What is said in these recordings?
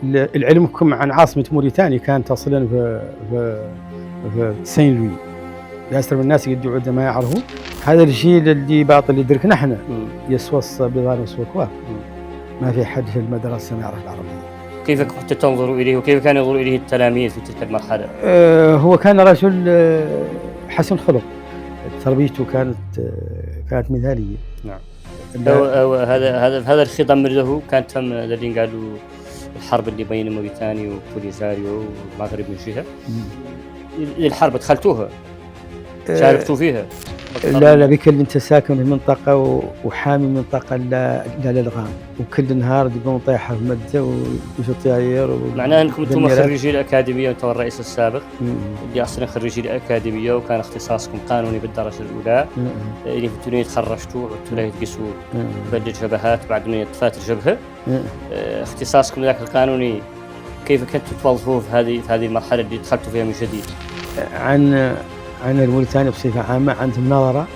العلمكم عن عاصمة موريتانيا كانت أصلا في سين لوي. ياسر من الناس يدعوا ما يعرفوا هذا الجيل اللي باطل يدركنا احنا يسوس بضان وسوكوا ما في حد في المدرسة ما يعرف العربية. كيف كنت تنظر إليه وكيف كان ينظر إليه التلاميذ في تلك المرحلة؟ هو كان رجل حسن خلق، تربيته كانت مثالية. نعم. هذا الخضم له كانت تم الذين قالوا الحرب اللي بين موريتانيا وبوليساريو والمغرب من جهة. الحرب دخلتوها؟ شاركتوا فيها؟ لا بكل انت ساكن في منطقة وحامي منطقة لا للغام، وكل نهار تقوم طايحة في مدة وش الطيار. معناه انكم انتم خريجي الأكاديمية وانت الرئيس السابق اللي اصلا خريجي الأكاديمية وكان اختصاصكم قانوني بالدرجة الأولى اللي في التونية تخرجتوا وعدتوا له تقيسوا بدل شبهات بعد من طفات الجبهة. اختصاصكم ذاك القانوني كيف كنتوا توظفوه في هذه المرحلة اللي دخلتوا فيها من جديد؟ عن الموريتانيا بصفة عامة عندهم نظرة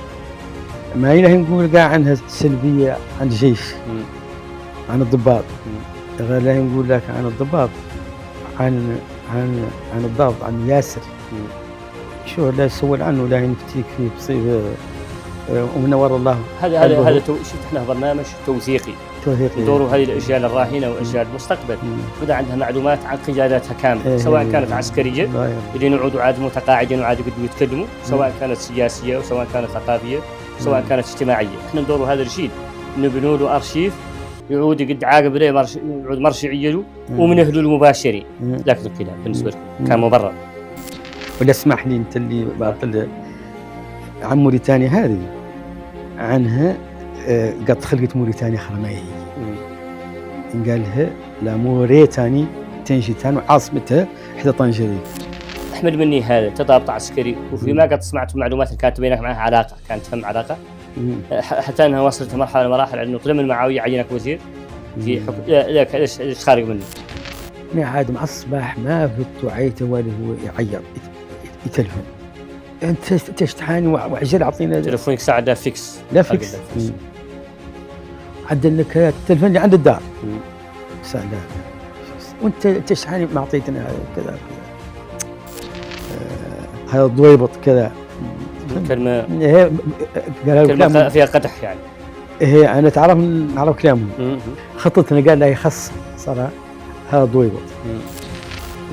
ما يله نقول قاع عنها سلبية عند الجيش عن الضباط، غير لا نقول لك عن الضباط عن الضابط عن ياسر شو لا يسول عنه لا ينفتيك فيه بصيغة ومنور الله. هذا شفت احنا برنامج توثيقي دور هذه الأجيال الراهنة وأجيال المستقبل بدأ عندها معلومات عن قياداتها كاملة سواء كانت عسكرية اللي نعودوا عاد متقاعدين وعاد يقدروا يتكلموا، سواء كانت سياسية وسواء كانت ثقافية سواء كانت اجتماعية. احنا ندور هذا الجيل نبنوا له أرشيف يعود قد عاقب له يعود مرجعية له ومن أهله المباشرين. لكن الكلام بالنسبة لكم كان مبرر. ولا اسمح لي انت اللي باطل عن موريتانيا هذه عنها قد خلقت موريتانيا خرمائية قالها لا موريتاني تنشيتان وعاصمتها إحدى طنجرة. أحمد مني هذا تضابط عسكري وفيما قد سمعت معلومات كانت بينك معها علاقة كانت فهم علاقة حتى أنها وصلت مرحلة من المراحل أنه طلب من معاوية عينك وزير في حكم. لا ليش خارج منه؟ أنا عاد مع الصباح ما فت وعيته ولا هو يعيط يتلفن انت تشتحاني وعجل اعطينا تلفونك ساعه ده فيكس لا فيكس عدل لك التلفون اللي عند الدار ساعه لا وانت تشتحاني ما اعطيتنا كذا هذا ضويبط كذا كلمه كلمه فيها قدح يعني. ايه انا نعرف كلامهم. خطتنا قال لا يخص صراحه هذا ضويبط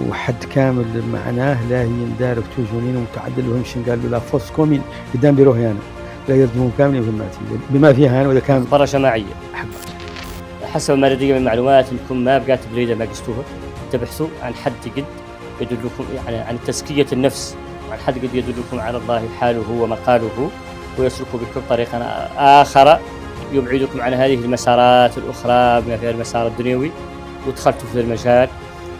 وحد كامل معناه لا يندارك توجونين ومتعدل وهمشن قال له لا فوس كومين قدام بيروح يعني لا يردمون كاملين بما فيها أنا وإذا كان برا جماعية. حسب ما لدي من معلومات انكم ما بقات بريدة ما قستوها تبحثوا عن حد قد يدلكم يعني عن تزكية النفس وعن حد قد يدلكم على الله حاله ومقاله ويسلكوا بكل طريقة آخر يبعدكم عن هذه المسارات الأخرى بما فيها المسار الدنيوي ودخلتوا في المجال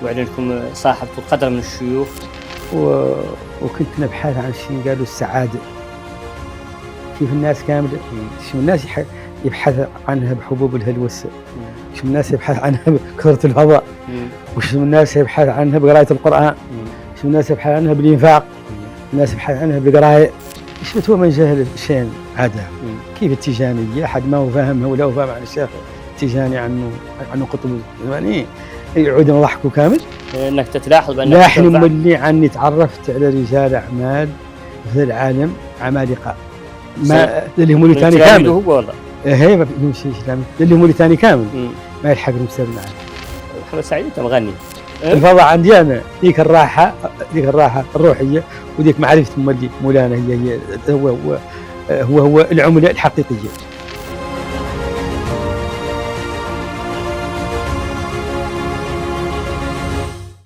وعندكم صاحبة القدر من الشيوخ وكنت نبحث عن شيء قالوا السعادة كيف الناس كاملة شو الناس يبحث عنها بحبوب الهلوسة شو الناس يبحث عنها بكثرة الفضاء وشو الناس يبحث عنها بقراءة القرآن شو الناس يبحث عنها بالإنفاق الناس يبحث عنها بالقراءة شو هو من جهل شيء عادة كيف التيجانية أحد ما هو فاهمها ولا هو فاهم عن الشيخ التيجاني عنه قطب الزماني يعودون ضحكوا كامل انك تتلاحظ بان لاحن ملي عني تعرفت على رجال اعمال في العالم عمالقه ما اللي هم موريتاني كامل هو والله هي ما يمشي اسلامي اللي هم موريتاني كامل ما يلحق نمسر معاه. محمد سعيد انت مغني الفضاء عندي انا ذيك الراحه الروحيه وذيك معرفه مولي مولانا هي هو العمله الحقيقيه.